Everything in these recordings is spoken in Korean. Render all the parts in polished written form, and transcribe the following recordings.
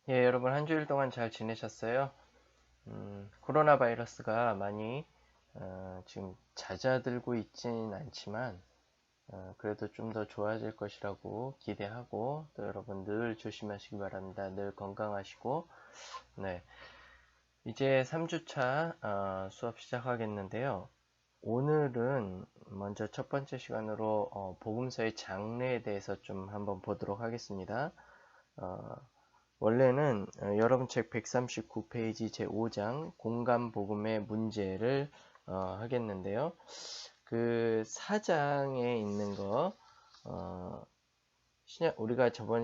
예, 여러분 한 주일 동안 잘 지내셨어요? 코로나 바이러스가 많이 지금 잦아들고 있진 않지만 그래도 좀 더 좋아질 것이라고 기대하고 또 여러분 늘 조심하시기 바랍니다. 늘 건강하시고 네, 이제 3주차 수업 시작하겠는데요. 오늘은 먼저 첫 번째 시간으로 복음서의 장르에 대해서 좀 한번 보도록 하겠습니다. 어, 원래는 여러분 책 139페이지 제5장 공간 복음의 문제를 하겠는데요. 그 4장에 있는 거 우리가 저번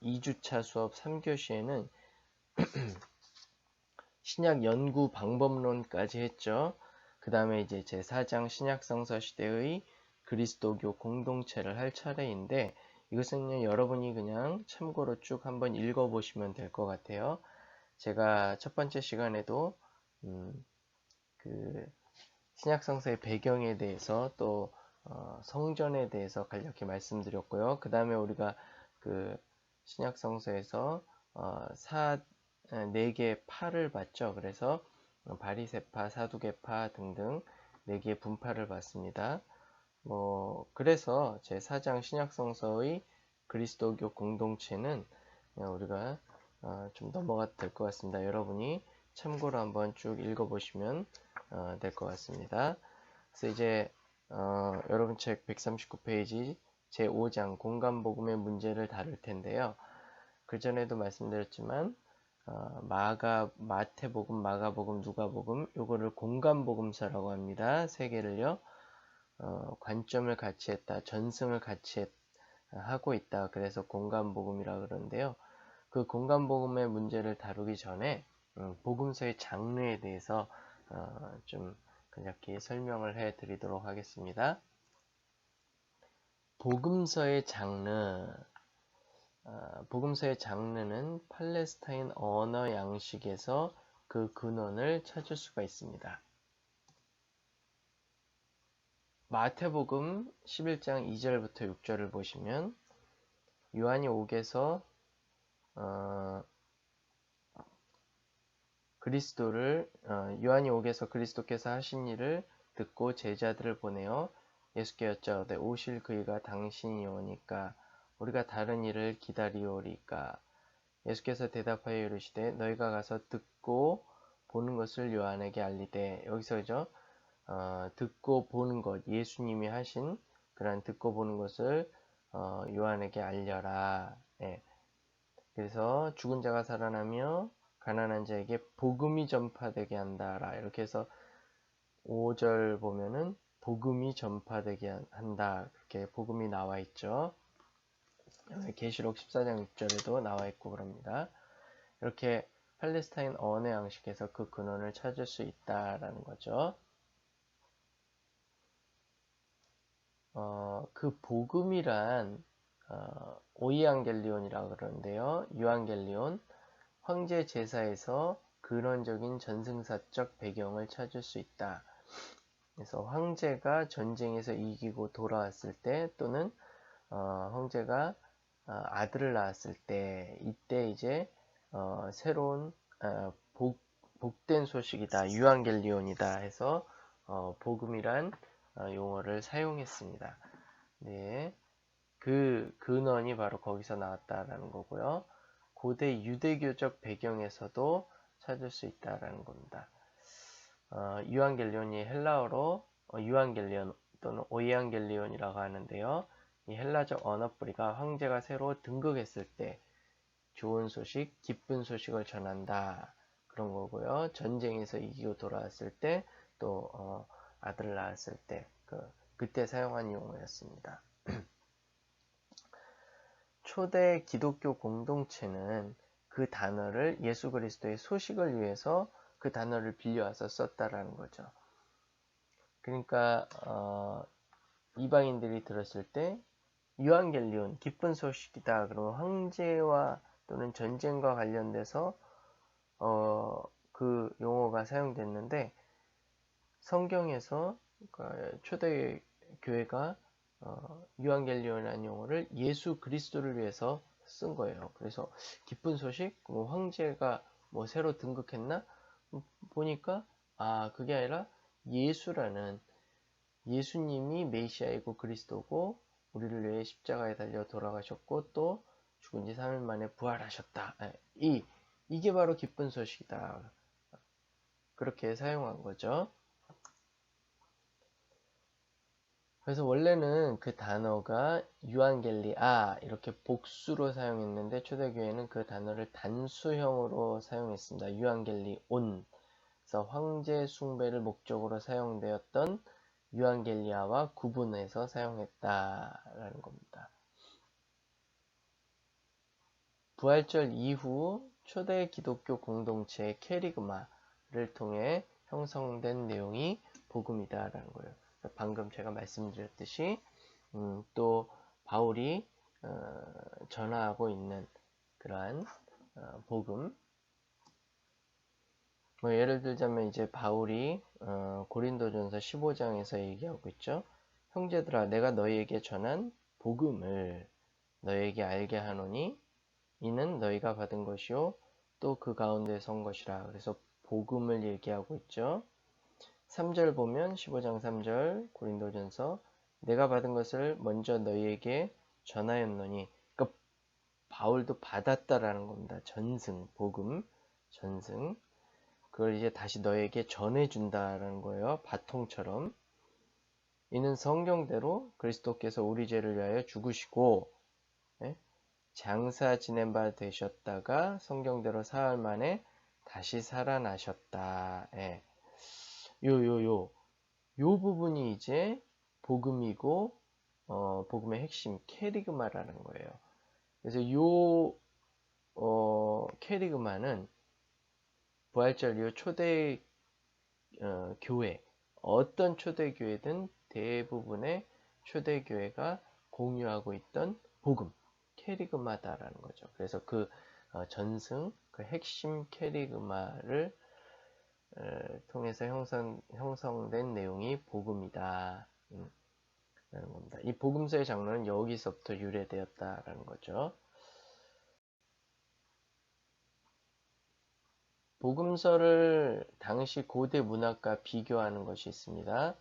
2주차 수업 3교시에는 신약 연구 방법론까지 했죠. 그 다음에 이제 제4장 신약성서 시대의 그리스도교 공동체를 할 차례인데 이것은 여러분이 그냥 참고로 쭉 한번 읽어보시면 될 것 같아요. 제가 첫 번째 시간에도 그 신약성서의 배경에 대해서 또 성전에 대해서 간략히 말씀드렸고요. 그 다음에 우리가 그 신약성서에서 네 개의 파를 봤죠. 그래서 바리새파, 사두개파 등등 네 개의 분파를 봤습니다. 그래서 제4장 신약성서의 그리스도교 공동체는 우리가 좀 넘어가도 될 것 같습니다. 여러분이 참고로 한번 쭉 읽어보시면 될 것 같습니다. 그래서 이제 여러분 책 139페이지 제5장 공간복음의 문제를 다룰 텐데요. 그 전에도 말씀드렸지만 마태복음, 마가복음, 누가복음 요거를 공간복음서라고 합니다. 세 개를요. 관점을 같이 했다, 전승을 같이 하고 있다. 그래서 공간복음이라 그러는데요. 그 공간복음의 문제를 다루기 전에 복음서의 장르에 대해서 좀 간략히 설명을 해 드리도록 하겠습니다. 복음서의 장르, 복음서의 장르는 팔레스타인 언어 양식에서 그 근원을 찾을 수가 있습니다. 마태복음 11장 2절부터 6절을 보시면 요한이 옥에서 요한이 옥에서 그리스도께서 하신 일을 듣고 제자들을 보내어 예수께 여짜오되 오실 그이가 당신이오니까 우리가 다른 일을 기다리오리까. 예수께서 대답하여 이르시되 너희가 가서 듣고 보는 것을 요한에게 알리되. 여기서죠, 듣고 보는 것, 예수님이 하신 그런 듣고 보는 것을 요한에게 알려라. 예. 그래서 죽은 자가 살아나며 가난한 자에게 복음이 전파되게 한다라. 이렇게 해서 5절 보면은 복음이 전파되게 한다. 그렇게 복음이 나와 있죠. 계시록 14장 6절에도 나와 있고 그럽니다. 이렇게 팔레스타인 언어 양식에서 그 근원을 찾을 수 있다라는 거죠. 그 복음이란 오이앙겔리온이라고 그러는데요. 유앙겔리온, 황제 제사에서 근원적인 전승사적 배경을 찾을 수 있다. 그래서 황제가 전쟁에서 이기고 돌아왔을 때 또는 황제가 아들을 낳았을 때 이때 이제 새로운 복된 소식이다, 유앙겔리온이다 해서 복음이란 용어를 사용했습니다. 네, 그 근원이 바로 거기서 나왔다라는 거고요. 고대 유대교적 배경에서도 찾을 수 있다라는 겁니다. 유앙겔리온이 헬라어로 유앙겔리온 또는 오이앙겔리온이라고 하는데요. 이 헬라적 언어 뿌리가 황제가 새로 등극했을 때 좋은 소식, 기쁜 소식을 전한다. 그런 거고요. 전쟁에서 이기고 돌아왔을 때 또 아들을 낳았을 때 그때 사용한 용어였습니다. 초대 기독교 공동체는 그 단어를 예수 그리스도의 소식을 위해서 그 단어를 빌려와서 썼다라는 거죠. 그러니까 이방인들이 들었을 때 유앙겔리온, 기쁜 소식이다. 그러면 황제와 또는 전쟁과 관련돼서 그 용어가 사용됐는데 성경에서 초대 교회가 유앙겔리온이라는 용어를 예수 그리스도를 위해서 쓴 거예요. 그래서 기쁜 소식, 뭐 황제가 뭐 새로 등극했나? 보니까 그게 아니라 예수라는 예수님이 메시아이고 그리스도고 우리를 위해 십자가에 달려 돌아가셨고 또 죽은 지 3일 만에 부활하셨다. 이게 바로 기쁜 소식이다. 그렇게 사용한 거죠. 그래서 원래는 그 단어가 유앙겔리아 이렇게 복수로 사용했는데 초대교회는 그 단어를 단수형으로 사용했습니다. 유앙겔리온. 그래서 황제 숭배를 목적으로 사용되었던 유앙겔리아와 구분해서 사용했다라는 겁니다. 부활절 이후 초대 기독교 공동체 케리그마를 통해 형성된 내용이 복음이다라는 거예요. 방금 제가 말씀드렸듯이 또 바울이 전하고 있는 그러한 복음, 뭐 예를 들자면 이제 바울이 고린도전서 15장에서 얘기하고 있죠. 형제들아 내가 너희에게 전한 복음을 너희에게 알게 하노니 이는 너희가 받은 것이요 또 그 가운데 선 것이라. 그래서 복음을 얘기하고 있죠. 3절 보면 15장 3절 고린도전서 내가 받은 것을 먼저 너희에게 전하였노니, 그러니까 바울도 받았다라는 겁니다. 전승, 복음, 전승. 그걸 이제 다시 너에게 전해준다라는 거예요. 바통처럼. 이는 성경대로 그리스도께서 우리 죄를 위하여 죽으시고 장사 지낸 바 되셨다가 성경대로 사흘 만에 다시 살아나셨다. 요 부분이 이제 복음이고 복음의 핵심 케리그마라는 거예요. 그래서 요 케리그마는 부활절 이후 초대 교회, 어떤 초대 교회든 대부분의 초대 교회가 공유하고 있던 복음, 케리그마다라는 거죠. 그래서 그 전승, 그 핵심 케리그마를 통해서 형성된 내용이 복음이다 라는 겁니다. 이 복음서의 장르는 여기서부터 유래되었다라는 거죠. 복음서를 당시 고대 문학과 비교하는 것이 있습니다.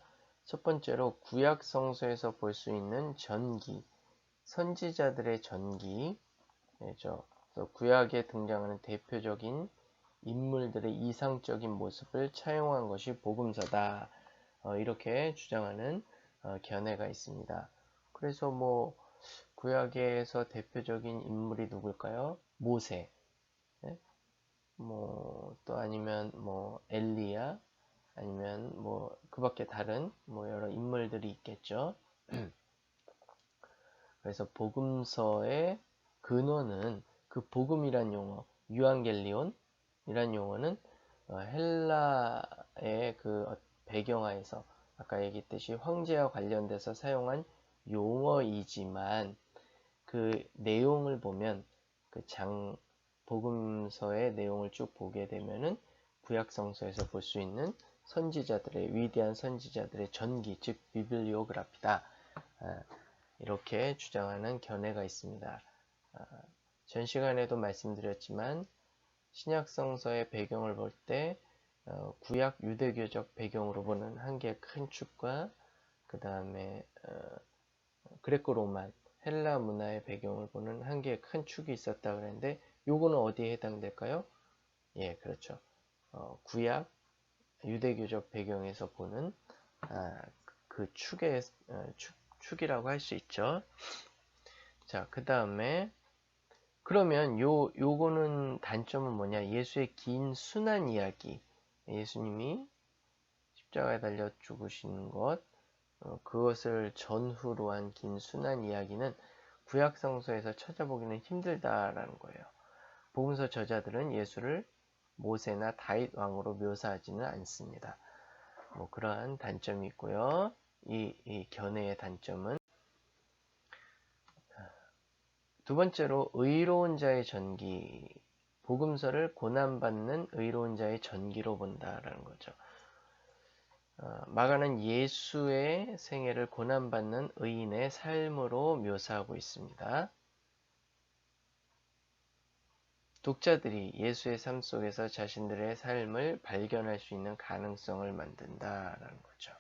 첫 번째로 구약 성서에서 볼 수 있는 전기, 선지자들의 전기죠. 구약에 등장하는 대표적인 인물들의 이상적인 모습을 차용한 것이 복음서다. 이렇게 주장하는 견해가 있습니다. 그래서 뭐 구약에서 대표적인 인물이 누굴까요? 모세, 뭐 또 아니면 뭐 엘리야, 아니면 뭐 그밖에 다른 뭐 여러 인물들이 있겠죠. 그래서 복음서의 근원은 그 복음이란 용어, 유앙겔리온이란 용어는 헬라의 그 배경하에서 아까 얘기했듯이 황제와 관련돼서 사용한 용어이지만 그 내용을 보면 그 복음서의 내용을 쭉 보게 되면은 구약 성서에서 볼 수 있는 선지자들의 위대한 선지자들의 전기, 즉 비블리오그라피다. 이렇게 주장하는 견해가 있습니다. 전 시간에도 말씀드렸지만 신약 성서의 배경을 볼 때 구약 유대교적 배경으로 보는 한 개의 큰 축과 그 다음에 그레코 로만 헬라 문화의 배경을 보는 한 개의 큰 축이 있었다 그랬는데 요거는 어디에 해당될까요? 예, 그렇죠. 구약 유대교적 배경에서 보는 그 축의 축이라고 할 수 있죠. 자, 그 다음에 그러면 요거는 단점은 뭐냐? 예수의 긴 순환 이야기, 예수님이 십자가에 달려 죽으신 것, 그것을 전후로 한 긴 순환 이야기는 구약 성서에서 찾아보기는 힘들다라는 거예요. 복음서 저자들은 예수를 모세나 다윗 왕으로 묘사하지는 않습니다. 뭐 그러한 단점이 있고요. 이 견해의 단점은 두 번째로 의로운 자의 전기, 복음서를 고난받는 의로운 자의 전기로 본다라는 거죠. 마가는 예수의 생애를 고난받는 의인의 삶으로 묘사하고 있습니다. 독자들이 예수의 삶 속에서 자신들의 삶을 발견할 수 있는 가능성을 만든다라는 거죠.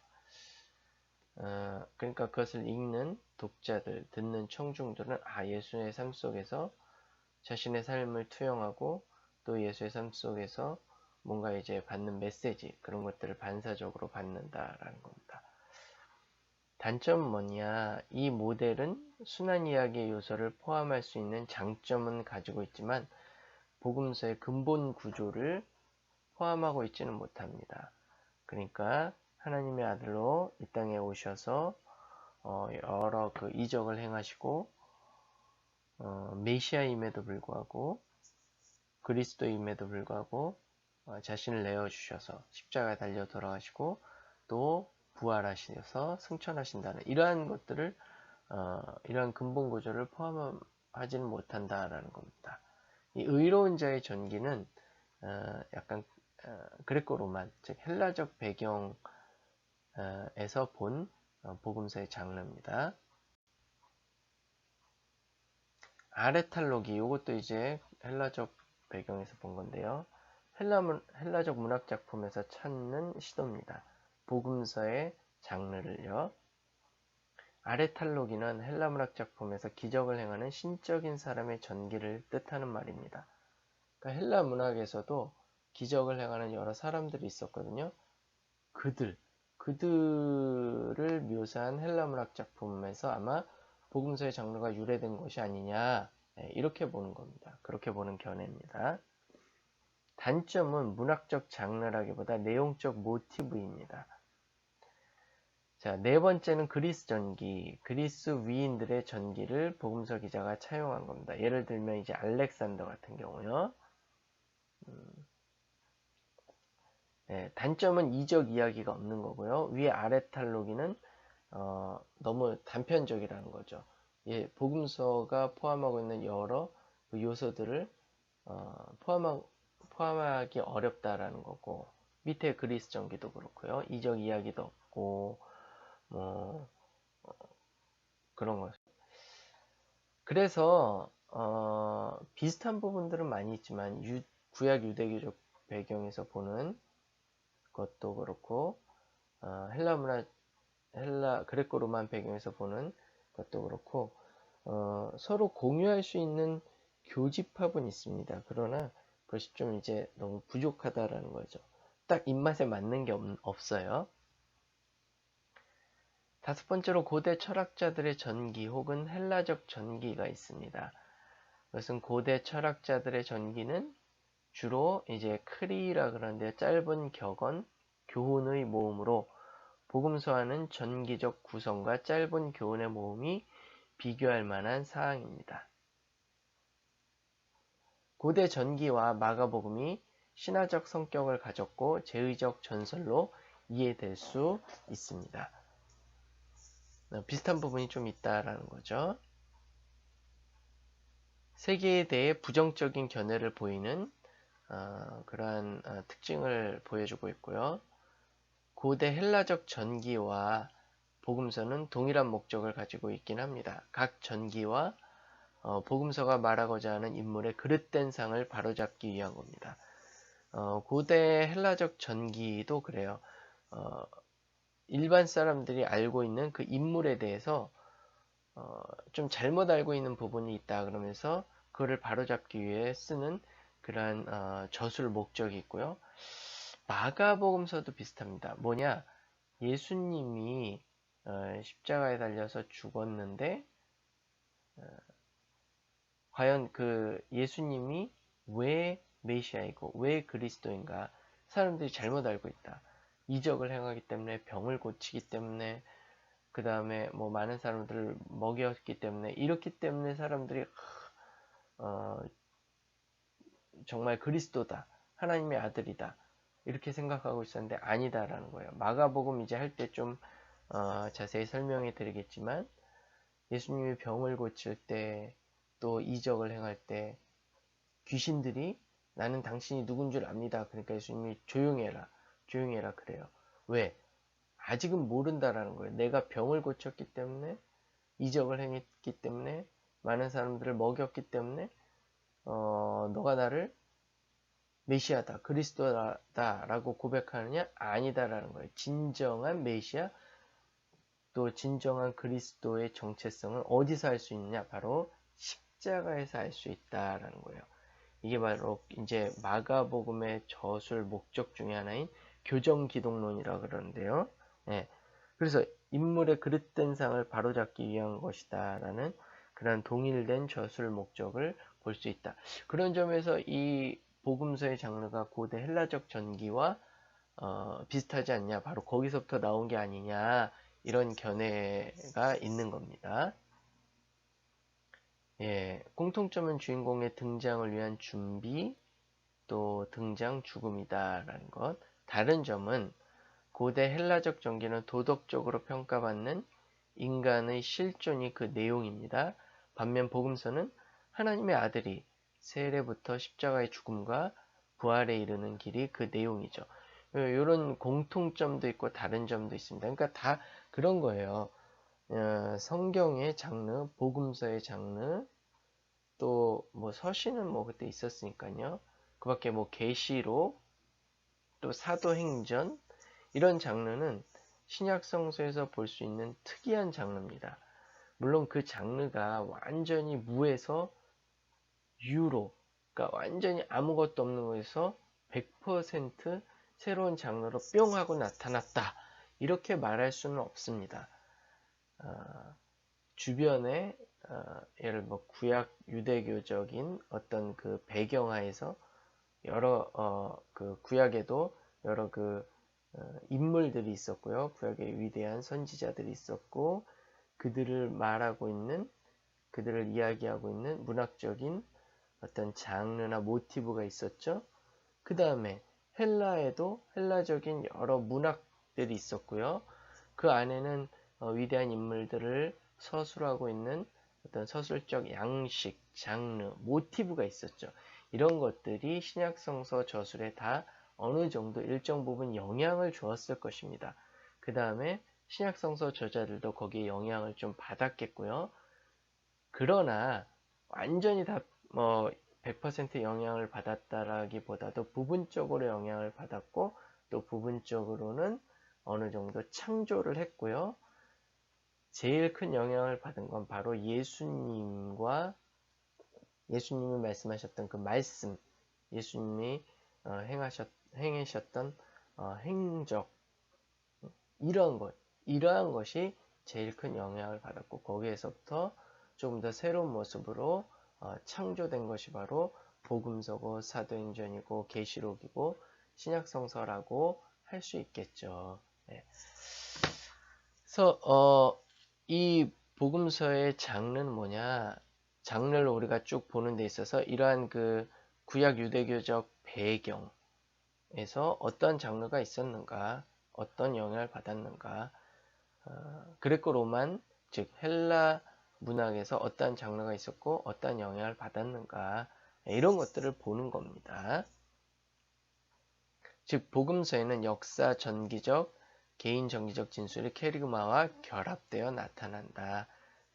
그러니까 그것을 읽는 독자들, 듣는 청중들은 예수의 삶 속에서 자신의 삶을 투영하고 또 예수의 삶 속에서 뭔가 이제 받는 메시지, 그런 것들을 반사적으로 받는다라는 겁니다. 단점은 뭐냐? 이 모델은 순환 이야기의 요소를 포함할 수 있는 장점은 가지고 있지만 복음서의 근본 구조를 포함하고 있지는 못합니다. 그러니까 하나님의 아들로 이 땅에 오셔서 여러 그 이적을 행하시고 메시아임에도 불구하고 그리스도임에도 불구하고 자신을 내어주셔서 십자가에 달려 돌아가시고 또 부활하셔서 승천하신다는 이러한 것들을 이러한 근본 구조를 포함하지는 못한다라는 겁니다. 이 의로운 자의 전기는 약간 그레코 로만, 즉 헬라적 배경에서 본 복음서의 장르입니다. 아레탈로기, 이것도 이제 헬라적 배경에서 본 건데요. 헬라적 문학 작품에서 찾는 시도입니다. 복음서의 장르를요. 아레탈로기는 헬라 문학 작품에서 기적을 행하는 신적인 사람의 전기를 뜻하는 말입니다. 그러니까 헬라 문학에서도 기적을 행하는 여러 사람들이 있었거든요. 그들을 묘사한 헬라 문학 작품에서 아마 복음서의 장르가 유래된 것이 아니냐, 이렇게 보는 겁니다. 그렇게 보는 견해입니다. 단점은 문학적 장르라기보다 내용적 모티브입니다. 자, 네 번째는 그리스 전기, 그리스 위인들의 전기를 복음서 기자가 차용한 겁니다. 예를 들면 이제 알렉산더 같은 경우요. 단점은 이적 이야기가 없는 거고요. 위에 아레탈로기는 너무 단편적이라는 거죠. 복음서가 포함하고 있는 여러 그 요소들을 포함하기 어렵다라는 거고, 밑에 그리스 전기도 그렇고요. 이적 이야기도 없고 뭐 그런 거. 그래서 비슷한 부분들은 많이 있지만 구약 유대교적 배경에서 보는 것도 그렇고 헬라 그레코 로만 배경에서 보는 것도 그렇고 서로 공유할 수 있는 교집합은 있습니다. 그러나 그것이 좀 이제 너무 부족하다라는 거죠. 딱 입맛에 맞는 게 없어요. 다섯 번째로 고대 철학자들의 전기 혹은 헬라적 전기가 있습니다. 그것은 고대 철학자들의 전기는 주로 이제 크리라 그러는데 짧은 격언, 교훈의 모음으로 복음서와는 전기적 구성과 짧은 교훈의 모음이 비교할 만한 사항입니다. 고대 전기와 마가복음이 신화적 성격을 가졌고 제의적 전설로 이해될 수 있습니다. 비슷한 부분이 좀 있다라는 거죠. 세계에 대해 부정적인 견해를 보이는 그러한 특징을 보여주고 있고요. 고대 헬라적 전기와 복음서는 동일한 목적을 가지고 있긴 합니다. 각 전기와 복음서가 말하고자 하는 인물의 그릇된 상을 바로잡기 위한 겁니다. 고대 헬라적 전기도 그래요. 일반 사람들이 알고 있는 그 인물에 대해서 좀 잘못 알고 있는 부분이 있다 그러면서 그거를 바로잡기 위해 쓰는 그러한 저술 목적이 있고요. 마가복음서도 비슷합니다. 뭐냐? 예수님이 십자가에 달려서 죽었는데 과연 그 예수님이 왜 메시아이고 왜 그리스도인가? 사람들이 잘못 알고 있다. 이적을 행하기 때문에, 병을 고치기 때문에, 그 다음에 뭐 많은 사람들을 먹였기 때문에, 이렇기 때문에 사람들이 정말 그리스도다, 하나님의 아들이다, 이렇게 생각하고 있었는데 아니다라는 거예요. 마가복음 이제 할 때 좀 자세히 설명해 드리겠지만, 예수님이 병을 고칠 때, 또 이적을 행할 때 귀신들이 나는 당신이 누군 줄 압니다. 그러니까 예수님이 조용해라, 조용해라 그래요. 왜? 아직은 모른다라는 거예요. 내가 병을 고쳤기 때문에, 이적을 행했기 때문에, 많은 사람들을 먹였기 때문에 너가 나를 메시아다, 그리스도다라고 고백하느냐? 아니다라는 거예요. 진정한 메시아, 또 진정한 그리스도의 정체성을 어디서 알 수 있느냐? 바로 십자가에서 알 수 있다라는 거예요. 이게 바로 이제 마가복음의 저술 목적 중에 하나인 교정기독론이라 그러는데요. 예. 그래서 인물의 그릇된 상을 바로잡기 위한 것이다라는 그런 동일된 저술 목적을 볼 수 있다. 그런 점에서 이 복음서의 장르가 고대 헬라적 전기와 비슷하지 않냐, 바로 거기서부터 나온 게 아니냐, 이런 견해가 있는 겁니다. 예, 공통점은 주인공의 등장을 위한 준비, 또 등장 죽음이다라는 것. 다른 점은 고대 헬라적 전기는 도덕적으로 평가받는 인간의 실존이 그 내용입니다. 반면 복음서는 하나님의 아들이 세례부터 십자가의 죽음과 부활에 이르는 길이 그 내용이죠. 이런 공통점도 있고 다른 점도 있습니다. 그러니까 다 그런 거예요. 성경의 장르, 복음서의 장르, 또 뭐 서신은 뭐 그때 있었으니까요. 그 밖에 뭐 계시록, 또 사도행전, 이런 장르는 신약 성서에서 볼 수 있는 특이한 장르입니다. 물론 그 장르가 완전히 무에서 유로, 그러니까 완전히 아무것도 없는 거에서 100% 새로운 장르로 뿅 하고 나타났다, 이렇게 말할 수는 없습니다. 주변에 예를 뭐 구약 유대교적인 어떤 그 배경하에서 여러 그 구약에도 여러 그 인물들이 있었고요. 구약의 위대한 선지자들이 있었고, 그들을 말하고 있는, 그들을 이야기하고 있는 문학적인 어떤 장르나 모티브가 있었죠. 그 다음에 헬라에도 헬라적인 여러 문학들이 있었고요. 그 안에는 위대한 인물들을 서술하고 있는 어떤 서술적 양식, 장르, 모티브가 있었죠. 이런 것들이 신약성서 저술에 다 어느 정도 일정 부분 영향을 주었을 것입니다. 그 다음에 신약성서 저자들도 거기에 영향을 좀 받았겠고요. 그러나 완전히 다 100% 영향을 받았다라기보다도 부분적으로 영향을 받았고, 또 부분적으로는 어느 정도 창조를 했고요. 제일 큰 영향을 받은 건 바로 예수님이 말씀하셨던 그 말씀, 예수님이 행하셨던 행적, 이러한 것이 제일 큰 영향을 받았고, 거기에서부터 조금 더 새로운 모습으로 창조된 것이 바로 복음서고 사도행전이고 계시록이고 신약성서라고 할 수 있겠죠. 네. 그래서 이 복음서의 장르는 뭐냐? 장르를 우리가 쭉 보는 데 있어서 이러한 그 구약 유대교적 배경에서 어떤 장르가 있었는가, 어떤 영향을 받았는가, 그레코 로만, 즉 헬라 문학에서 어떤 장르가 있었고 어떤 영향을 받았는가, 이런 것들을 보는 겁니다. 즉 복음서에는 역사 전기적, 개인 정기적 진술이 캐리그마와 결합되어 나타난다.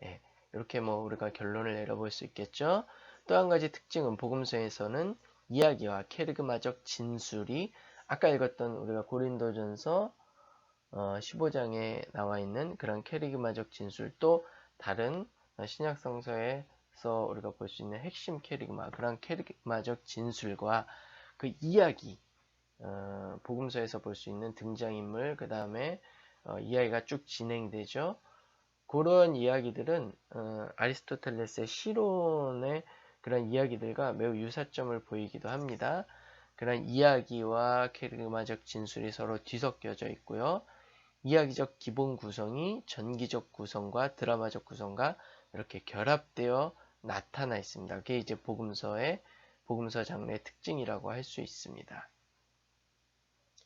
예, 이렇게 뭐 우리가 결론을 내려볼 수 있겠죠. 또 한 가지 특징은 복음서에서는 이야기와 캐리그마적 진술이 아까 읽었던 우리가 고린도전서 15장에 나와 있는 그런 캐리그마적 진술도 다른 신약 성서에서 우리가 볼 수 있는 핵심 캐리그마, 그런 캐리그마적 진술과 그 이야기, 복음서에서 볼 수 있는 등장인물, 그 다음에 이야기가 쭉 진행되죠. 그런 이야기들은 아리스토텔레스의 시론의 그런 이야기들과 매우 유사점을 보이기도 합니다. 그런 이야기와 캐리그마적 진술이 서로 뒤섞여져 있고요. 이야기적 기본 구성이 전기적 구성과 드라마적 구성과 이렇게 결합되어 나타나 있습니다. 그게 이제 복음서 장르의 특징이라고 할 수 있습니다.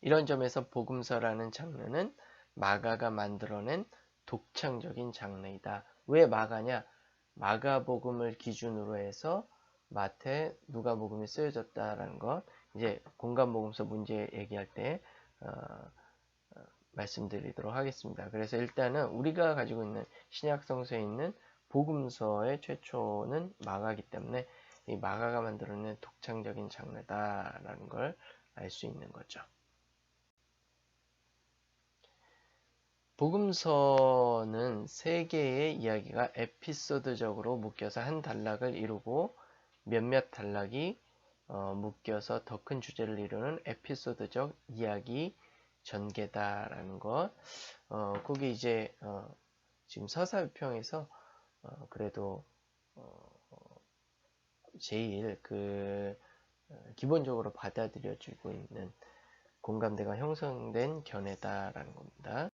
이런 점에서 복음서라는 장르는 마가가 만들어낸 독창적인 장르이다. 왜 마가냐? 마가복음을 기준으로 해서 마태, 누가복음이 쓰여졌다라는 것, 이제 공간복음서 문제 얘기할 때 말씀드리도록 하겠습니다. 그래서 일단은 우리가 가지고 있는 신약 성서에 있는 복음서의 최초는 마가이기 때문에 이 마가가 만들어낸 독창적인 장르다라는 걸 알 수 있는 거죠. 복음서는 세 개의 이야기가 에피소드적으로 묶여서 한 단락을 이루고 몇몇 단락이 묶여서 더 큰 주제를 이루는 에피소드적 이야기 전개다라는 것. 그게 이제 지금 서사유평에서 그래도 제일 기본적으로 받아들여지고 있는 공감대가 형성된 견해다라는 겁니다.